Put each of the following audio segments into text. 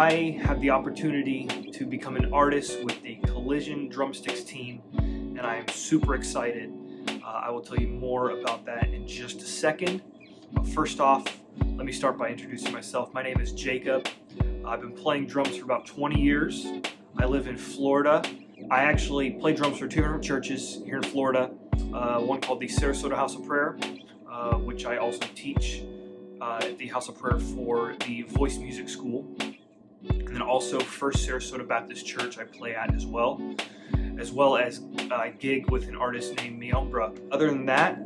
I have the opportunity to become an artist with the Collision Drumsticks team, and I am super excited. I will tell you more about that in just a second. But first off, let me start by introducing myself. My name is Jacob. I've been playing drums for about 20 years. I live in Florida. I actually play drums for two different churches here in Florida. One called the Sarasota House of Prayer, which I also teach at the House of Prayer for the Voice Music School. And then also First Sarasota Baptist Church I play at as well as I gig with an artist named Miambra. Other than that,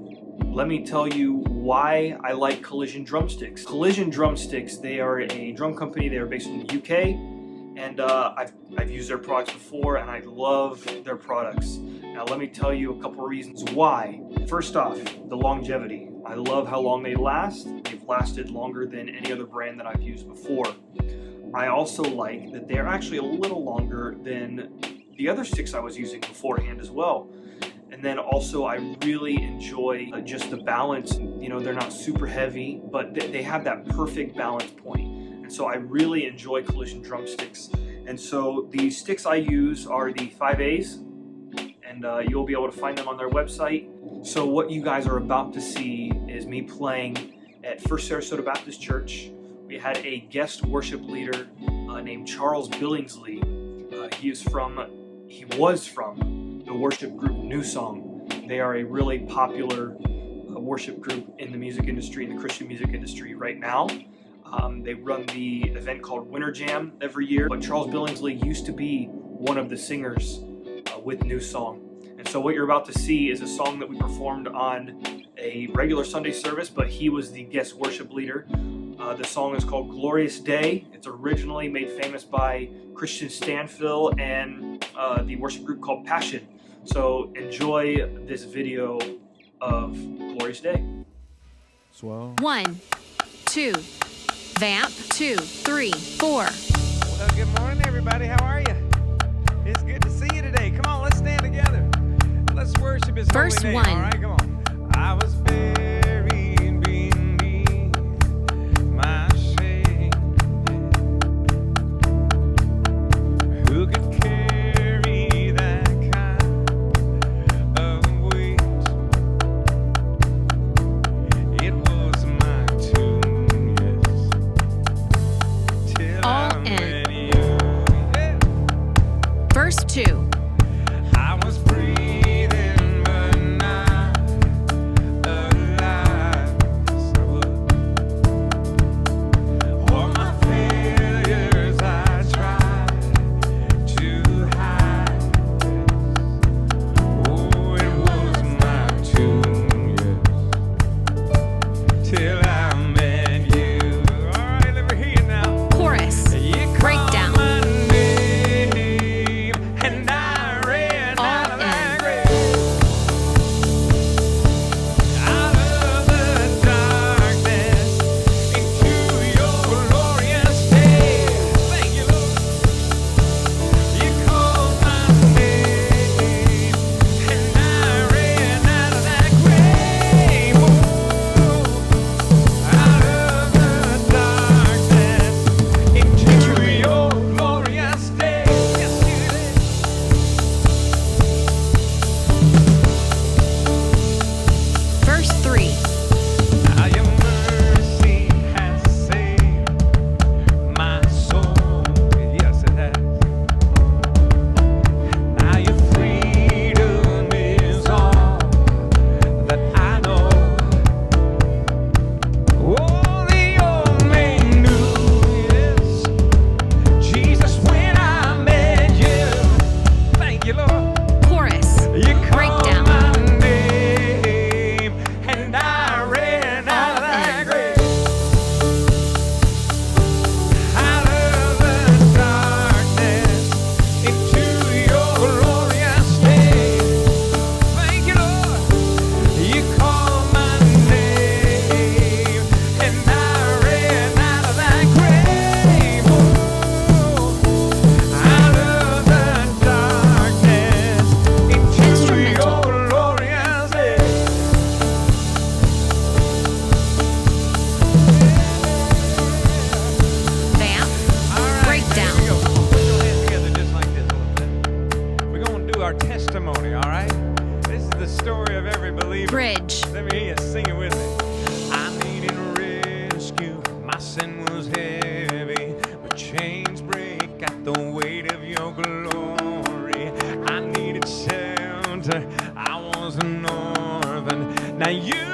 let me tell you why I like Collision Drumsticks. Collision Drumsticks, they are a drum company. They are based in the UK, and I've used their products before, and I love their products. Now let me tell you a couple reasons why. First off, the longevity. I love how long they last. They've lasted longer than any other brand that I've used before. I also like that they're actually a little longer than the other sticks I was using beforehand as well. And then also I really enjoy just the balance. You know, they're not super heavy, but they have that perfect balance point. And so I really enjoy Collision Drumsticks. And so the sticks I use are the 5As, and you'll be able to find them on their website. So what you guys are about to see is me playing at First Sarasota Baptist Church. We had a guest worship leader named Charles Billingsley. He was from the worship group New Song. They are a really popular worship group in the music industry, in the Christian music industry right now. They run the event called Winter Jam every year, but Charles Billingsley used to be one of the singers with New Song. And so what you're about to see is a song that we performed on a regular Sunday service, but he was the guest worship leader. The song is called Glorious Day. It's originally made famous by Christian Stanfill and the worship group called Passion. So enjoy this video of Glorious Day. Swell. 1, 2, vamp, 2, 3, 4. Well, good morning, everybody. How are you? It's good to see you today. Come on, let's stand together. Let's worship His Verse holy name. 1. All right, come on. I was buried beneath my shame. Who could carry that kind of weight? It was my tomb, yes, till All I in. met you. Yeah. Verse 2. I was breathing, but not every believer. Bridge. Let me hear you sing it with me. I needed rescue. My sin was heavy, but chains break at the weight of your glory. I needed shelter. I was an orphan. Now you